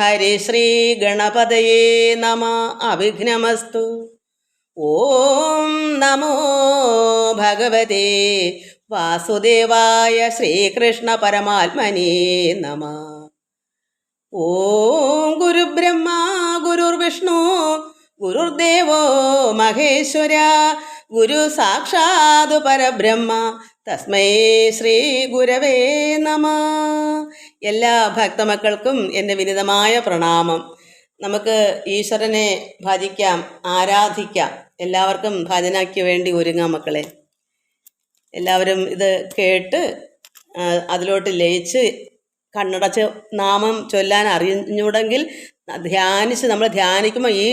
ഹരിശ്രീ ഗണപതയേ നമ. അവിഘ്നമസ്തു. ഓം നമോ ഭഗവതേ വാസുദേവായ ശ്രീകൃഷ്ണ പരമാത്മനേ നമ. ഓം ഗുരുബ്രഹ്മ ഗുരുർവിഷ്ണു ഗുരുർദേവോ മഹേശ്വര ഗുരു സാക്ഷാത് പരബ്രഹ്മ തസ്മൈ ശ്രീ ഗുരവേ നമ. എല്ലാ ഭക്തമക്കൾക്കും എൻ്റെ വിനീതമായ പ്രണാമം. നമുക്ക് ഈശ്വരനെ ഭജിക്കാം, ആരാധിക്കാം. എല്ലാവർക്കും ഭജനയ്ക്ക് വേണ്ടി ഒരുങ്ങാം മക്കളെ. എല്ലാവരും ഇത് കേട്ട് അതിലോട്ട് ലയിച്ച് കണ്ണടച്ച് നാമം ചൊല്ലാൻ അറിഞ്ഞൂടെങ്കിൽ നമ്മൾ ധ്യാനിക്കുമ്പോൾ ഈ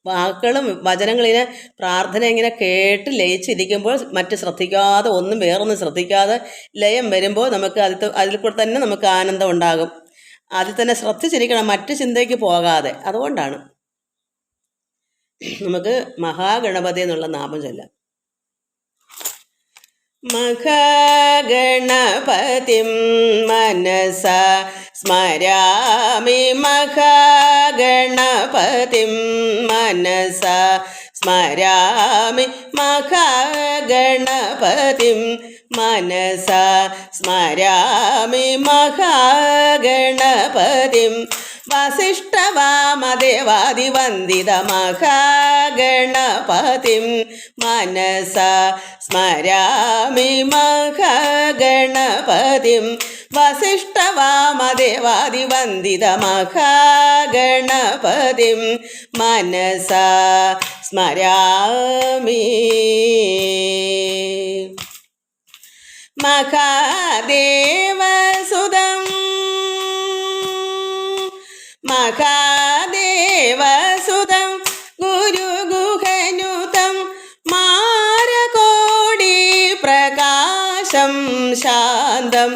വാക്കുകളും വചനങ്ങളിനെ പ്രാർത്ഥന ഇങ്ങനെ കേട്ട് ലയിച്ചിരിക്കുമ്പോൾ മറ്റ് ശ്രദ്ധിക്കാതെ വേറൊന്നും ശ്രദ്ധിക്കാതെ ലയം വരുമ്പോൾ നമുക്ക് അതിൽ കൂടെ തന്നെ നമുക്ക് ആനന്ദം ഉണ്ടാകും. അതിൽ തന്നെ ശ്രദ്ധിച്ചിരിക്കണം, മറ്റ് ചിന്തയ്ക്ക് പോകാതെ. അതുകൊണ്ടാണ് നമുക്ക് മഹാഗണപതി എന്നുള്ള നാമം ചൊല്ലാം. മഹാഗണപതിം മനസാ സ്മരാമി മഹാഗണപതിം മനസാ സ്മരാമി മഹാഗണപതിം മനസാ സ്മരാമി മഹാഗണപതിം വസിഷ്ഠവാമദേവാദിവന്ദിത മഹാഗണപതിം മനസാ സ്മരാമി മഹാഗണപതിം വസിഷ്ഠവാമദേവാദിവന്ദിത മഹാഗണപതിം മനസാ സ്മരാമി. മഹാദേവസുതം മഹാദേവസുതം ഗുരുഗുഹനുതം മാരകോടി പ്രകാശം ശാന്തം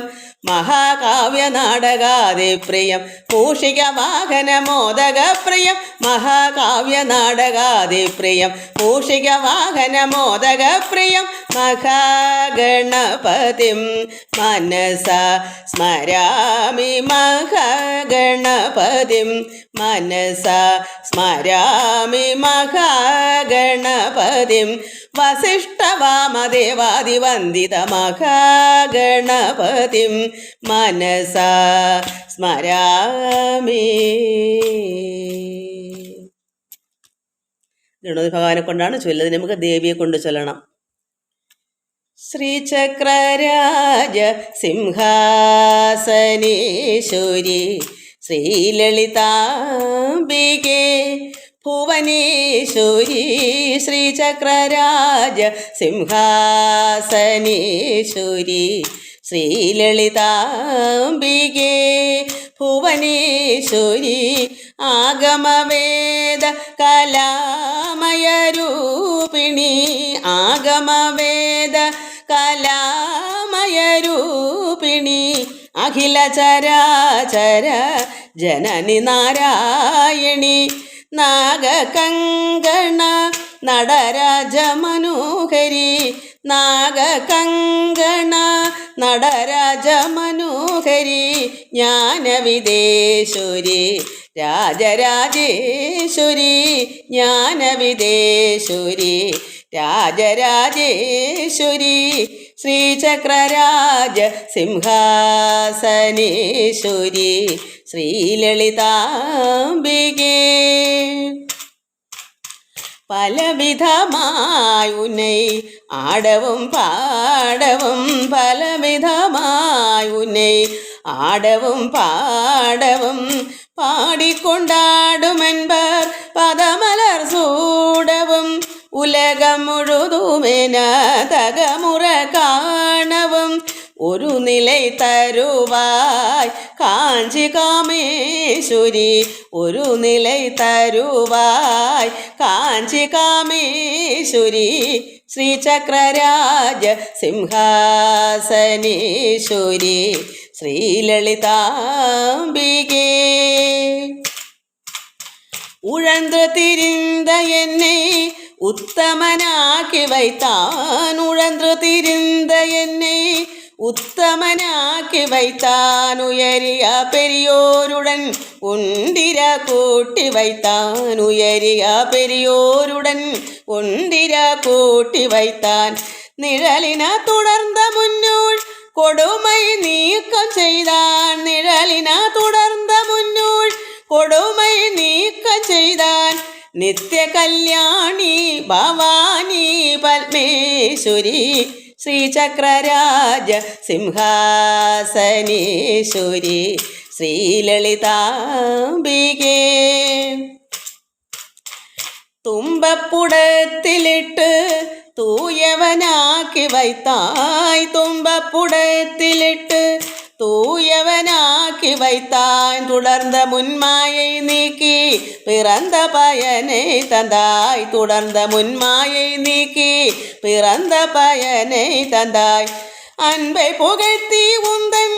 മഹാകാവ്യനാടകാദിപ്രിയം മൂഷികവാഹനമോദകപ്രിയം മഹാകാവ്യനാടകാദിപ്രിയം മൂഷികവാഹനമോദകപ്രിയം മഹാഗണപതിം മനസാ സ്മരാമി മഹാഗണപതിം മനസാ സ്മരാമി മഹാഗണപതിം വസിഷ്ഠവാമദേവാദിവന്ദിത മഹാഗണപതിം മനസാ സ്മരാമി. ഗണപതി ഭഗവാനെ കൊണ്ടാണ് ചൊല്ലുന്നത്. നമുക്ക് ദേവിയെ കൊണ്ട് ചൊല്ലണം. ശ്രീചക്രരാജ സിംഹാസനേശ്വരി ശ്രീലളിതാംബികേ ഭുവനേശ്വരി ശ്രീചക്രരാജ സിംഹാസനേശ്വരി ശ്രീലളിതാംബികേ ഭുവനേശ്വരി ആഗമവേദ കലാമയരൂപിണി ആഗമവേദ കലാമയരൂപിണി അഖില ചരാചര ജനനി നാരായണി നാഗകങ്കണ നടരാജ മനോഹരി നാഗകങ്കണ നടരാജ മനോഹരി ജ്ഞാനവിദേശ്വരി രാജരാജേശ്വരി ജ്ഞാനവിദേശ്വരി രാജരാജേശ്വരി ശ്രീചക്രരാജ സിംഹാസനേശ്വരി ശ്രീലളിതാംബികേ പലവിധമായി ഉന്നെ ആടവും പാടവും പലവിധമായി ഉന്നെ ആടവും പാടവും പാടിക്കൊണ്ടാടുമെൻപർ പദമലർ സൂടവും ഉലകം മുഴുതുമെന തകമുറ കാണവും ഒരു നിലൈ തരുവായ് കാഞ്ചി കാമേശ്വരി ഒരു നിലൈ തരുവായ് കാഞ്ചി കാമേശ്വരി ശ്രീചക്രരാജ സിംഹാസനേശ്വരി ശ്രീലളിതാംബികേ ഉഴந்து திரிந்த என்னை உத்தமனாக்கி வைத்தான் உழன்று திரிந்த என்னை ഉത്തമനാക്കി വൈത്താൻ ഉയരിയ പെരിയോരുടൻ ഉണ്ടിര കൂട്ടി വൈത്താൻ ഉയരിയ പെരിയോരുടൻ ഉണ്ടിര കൂട്ടി വൈത്താൻ നിഴലിന തുടർന്ന മുന്നൂൾ കൊടുമൈ നീക്കം ചെയ്താൻ നിഴലിന തുടർന്ന മുന്നൂൾ കൊടുമൈ നീക്കം ചെയ്താൻ നിത്യ കല്യാണി ഭവാനി പത്മേശ്വരി ശ്രീചക്രരാജ സിംഹാസനേശ്വരി ശ്രീലളിതാംബികേ തുമ്പപ്പുടത്തിലിട്ട് തൂയവനാക്കി വൈത്തായ് തുമ്പപ്പുടത്തിലിട്ട് തൂയവനാക്കി வைத்தான் தொடர்ந்த முன்மாயை நீக்கி பிறந்த பயனை தந்தாய் தொடர்ந்த முன்மாயை நீக்கி பிறந்த பயனை தந்தாய் அன்பை புகழ்த்தி உந்தன்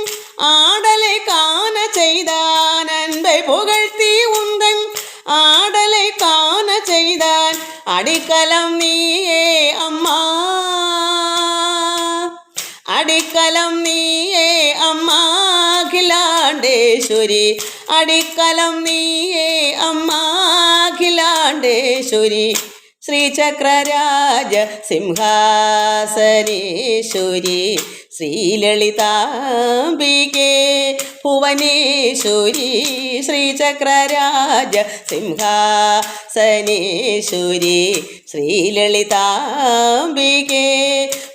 ஆடலை காண செய்தான் அன்பை புகழ்த்தி உந்தன் ஆடலை காண செய்தான் அடிக்கலம் நீயே அம்மா അടിക്കലം നീയേ അമ്മ അഖിലാണ്ടേശ്വരി അടിക്കലം നീയേ അമ്മ അഖിലാണ്ടേശ്വരി ശ്രീചക്രരാജ സിംഹാസനേശ്വരി ശ്രീലളിതാംബികേ ഭുവനേശ്വരി ശ്രീചക്രരാജ സിംഹാസനേശ്വരി ശ്രീലളിതാംബികേ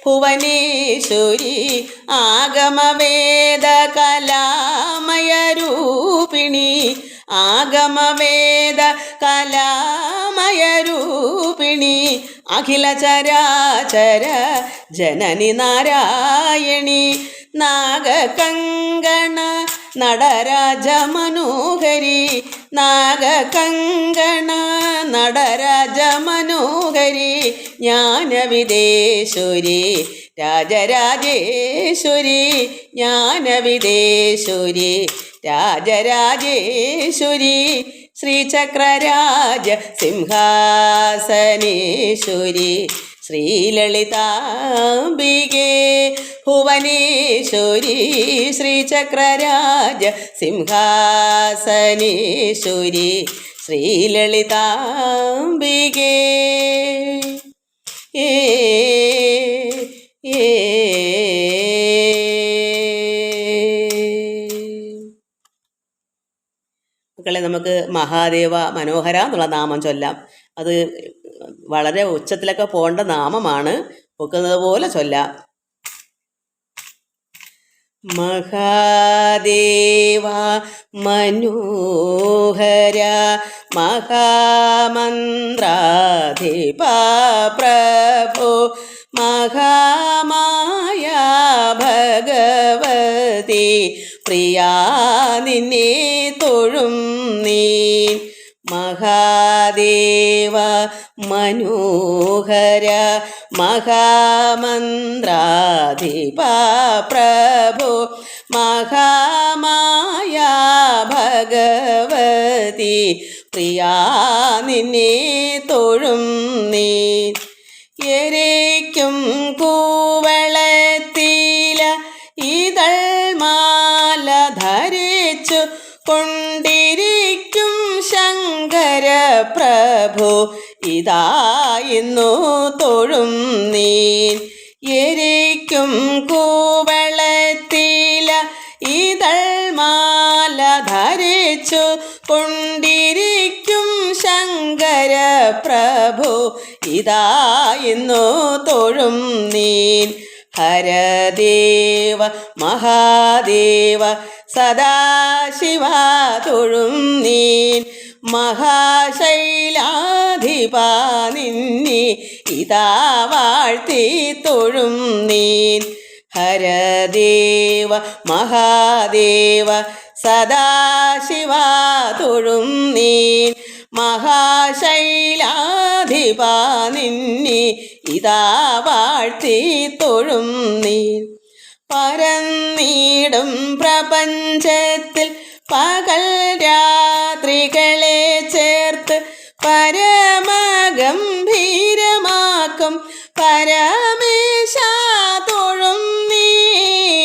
ഭുവനേശ്വരി ആഗമവേദ കലാമയരൂപിണി ആഗമവേദ കലാമയരൂപിണി അഖില ചരാചര ജനനി നാരായണി നാഗകങ്കണ നടരാജ മനോഹരി നാഗകങ്കണ നടരാജ മനോഹരി ജ്ഞാനവിദേശ്വരി രാജരാജേശ്വരി ജ്ഞാനവിദേശ്വരി രാജരാജേശ്വരി ശ്രീചക്രരാജ സിംഹാസനേശ്വരി ശ്രീലളിതാംബികേ ഭുവനേശ്വരി ശ്രീചക്രരാജ സിംഹാസനേശ്വരി ശ്രീലളിതാംബികേ മക്കളെ, നമുക്ക് മഹാദേവ മനോഹര എന്നുള്ള നാമം ചൊല്ലാം. അത് വളരെ ഉച്ചത്തിലൊക്കെ പോകേണ്ട നാമമാണ്. പൊക്കുന്നത് പോലെ ചൊല്ലാം. മഹാദേവ മനോഹര മഹാമന്ത്രാധിപ പ്രഭോ മഹാമായ ഭഗവതി പ്രിയാ നിന്നെ തൊഴും നീൻ. മഹാദേവ മനോഹര മഹാമന്ത്രാധിപ പ്രഭോ മഹാമായ ഭഗവതി പ്രിയാ നിന്നെ തൊഴും നീൻ. എരയ്ക്കും കൂവളത്തില ഇതൾ മാല ധരിച്ചു കൊണ്ടിരിക്കും ശങ്കര പ്രഭു ഇതാ ഇന്നു തൊഴും നീൻ. എരയ്ക്കും കൂവളത്തില ഇതൾ മാല ധരിച്ചു കൊണ്ടിരിക്കും ശങ്കര പ്രഭു ഇതാ ഇന്നു തൊഴും നീൻ. ഹരദേവ മഹാദേവ സദാശിവ തൊഴും നീൻ. മഹാശൈലാധിപ നിന്നെ ഇതാ വാഴ്ത്തി തൊഴും നീൻ. ഹരദേവ മഹാദേവ സദാശിവ തൊഴും നീൻ. മഹാശൈലാധിപ നിന്നെ ഇതാ വാഴ്ത്തി തൊഴും നീൻ. പരന്നീടും പ്രപഞ്ചത്തിൽ പകൽ രാത്രികളെ ചേർത്ത് പരമഗംഭീരമാക്കും പരമേശ തൊഴും നീൻ.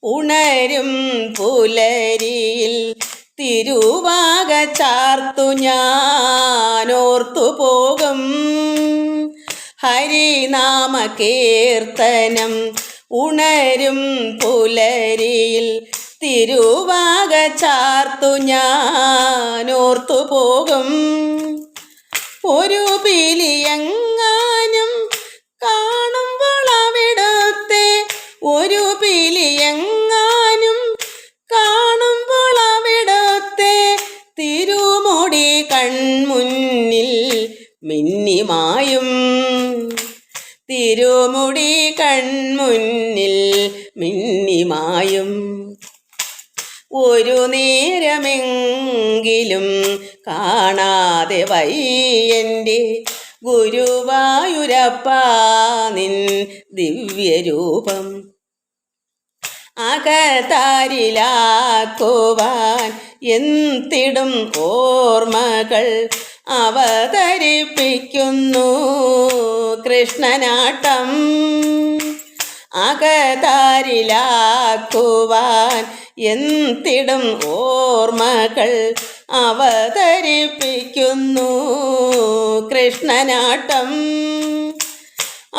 ഉണരും പുലരിയിൽ തിരുവാക ചാർത്തു ഞാനോർത്തു പോകും. ഹരിനാമ കീർത്തനം ഉണരും പുലരിയിൽ തിരുവാക ചാർത്തു ഞാനോർത്തു പോകും. ഒരു പിലിയെങ്ങാനും കാണുമ്പോൾ അവിടുത്തെ, ഒരു പിലിയെങ്ങാനും കാണുമ്പോൾ അവിടുത്തെ തിരുമുടി കൺമുന്നിൽ മിന്നിമായും. തിരുമുടി കൺമുന്നിൽ മിന്നിമായും. ഒരു നേരമെങ്കിലും കാണാതെ വയ്യൻ്റെ ഗുരുവായൂരപ്പാ നിൻ ദിവ്യരൂപം. അകതാരിലാക്കുവാൻ എന്തിടും ഓർമ്മകൾ അവതരിപ്പിക്കുന്നു കൃഷ്ണനാട്ടം. അകതാരിലാക്കുവാൻ എന്തിടും ഓർമ്മകൾ അവതരിപ്പിക്കുന്നു കൃഷ്ണനാട്ടം.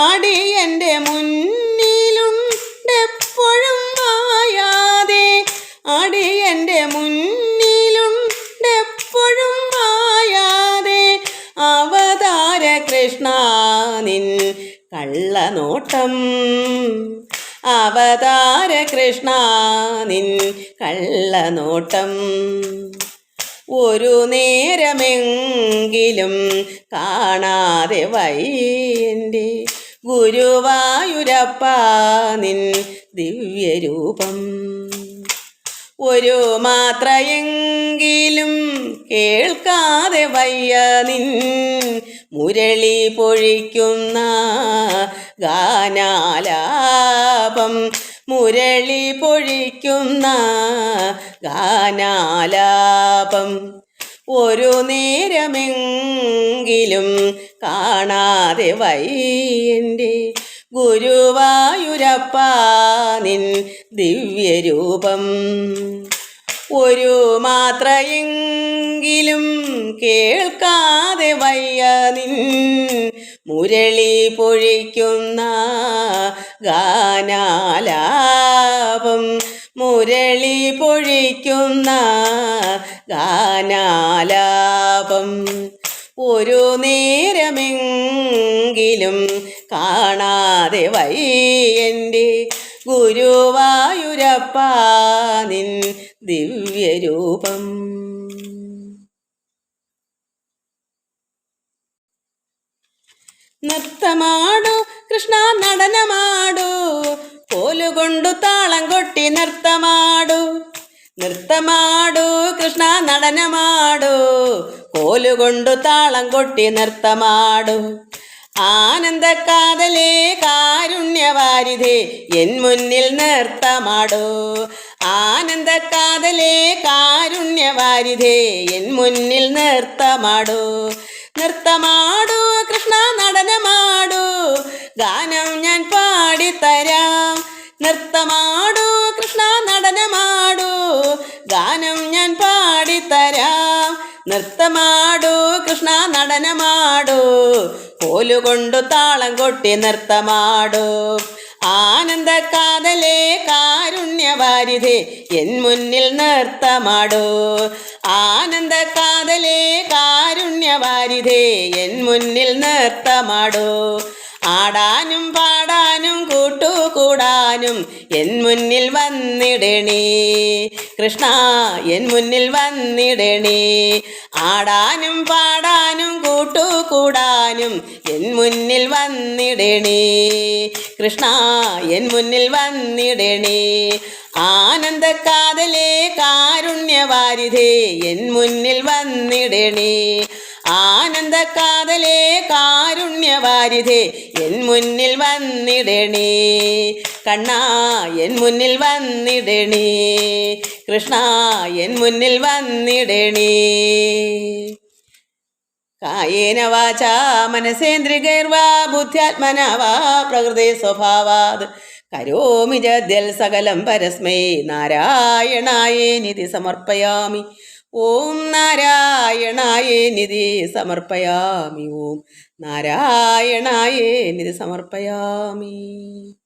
അടിയൻ്റെ മുന്നിലുണ്ടെപ്പോഴും മായാതെ, അടിയൻ്റെ മുന്നിലുണ്ടെപ്പോഴും മായാതെ അവതാര കൃഷ്ണ നിൻ കള്ളനോട്ടം. അവതാര കൃഷ്ണ നിൻ കള്ളനോട്ടം. ഒരു നേരമെങ്കിലും കാണാതെ വയ്യൻ്റെ ഗുരുവായൂരപ്പാ നിൻ ദിവ്യരൂപം. ഒരു മാത്രയെങ്കിലും കേൾക്കാതെ വയ്യ നിൻ മുരളി പൊഴിക്കുന്ന ഗാനാലാപം. മുരളി പൊഴിക്കുന്ന ഗാനാലാപം. ഒരു നേരമെങ്കിലും കാണാതെ വയ്യൻ്റെ ഗുരുവായൂരപ്പാ നിൻ ദിവ്യരൂപം. ഒരു മാത്രയെങ്കിലും കേൾക്കാതെ വയ്യ നിൻ മുരളി പൊഴിക്കുന്ന ഗാനാലാപം. മുരളി പൊഴിക്കുന്ന ഗാനാലാപം. ഒരു നേരമെങ്കിലും കാണാതെ വയ്യൻ്റെ ഗുരുവായൂരപ്പാ നിൻ ദിവ്യരൂപം. നൃത്തമാടു കൃഷ്ണ നടനമാടു, കോലുകൊണ്ടു താളം കൊട്ടി നൃത്തമാടു. നൃത്തമാടു കൃഷ്ണ നടനമാടു, കോലുകൊണ്ടു താളം കൊട്ടി നൃത്തമാടു. ആനന്ദക്കാതലേ കാരുണ്യവാരിധേ എൻ മുന്നിൽ നൃത്തമാടു. ആനന്ദക്കാതലേ കാരുണ്യവാരിധേ എൻ മുന്നിൽ നൃത്തമാടു. നൃത്തമാടു കൃഷ്ണ നടനമാടു, ഗാനം ഞാൻ പാടിത്തരാം. നൃത്തമാടു കൃഷ്ണ നടനമാടു, ഗാനം ഞാൻ പാടിത്തരാം. നൃത്തമാടു കൃഷ്ണ നടനമാടു, കോലുകൊണ്ടു താളം കൊട്ടി നൃത്തമാടു. ആനന്ദക്കാതലേ കാരുണ്യവാരിധേ എൻ മുന്നിൽ നൃത്തമാടു. ആനന്ദക്കാതലേ കാരുണ്യവാരിധേ എൻ മുന്നിൽ നൃത്തമാടു. ആടാനും പാടാനും കൂട്ടുകൂടാനും എൻ മുന്നിൽ വന്നിടണേ കൃഷ്ണ, എൻ മുന്നിൽ വന്നിടണേ. ആടാനും പാടാനും കൂട്ടുകൂടാനും എൻ മുന്നിൽ വന്നിടണേ കൃഷ്ണ, എൻ മുന്നിൽ വന്നിടണേ. ആനന്ദക്കാതലേ കാരുണ്യവാരിധേ എൻ മുന്നിൽ വന്നിടണേ. ആനന്ദക്കാതലേ കാരുണ്യവാരിധേ എൻ മുന്നിൽ വന്നിടണേ കണ്ണാ, എൻ മുന്നിൽ വന്നിടണേ കൃഷ്ണ, എൻ മുന്നിൽ വന്നിടണേ. കായേന വാചാ മനസേന്ദ്രികൈർവാ ബുദ്ധ്യാത്മനാ വാ പ്രകൃതി സ്വഭാവാത് കരോമി ജദ്യൽ സകലം പരസ്മൈ നാരായണായേനിതി സമർപ്പയാമി. ഓം നാരായണായേനിതി സമർപ്പയാമി. ഓം നാരായണായേനിതി സമർപ്പയാമി.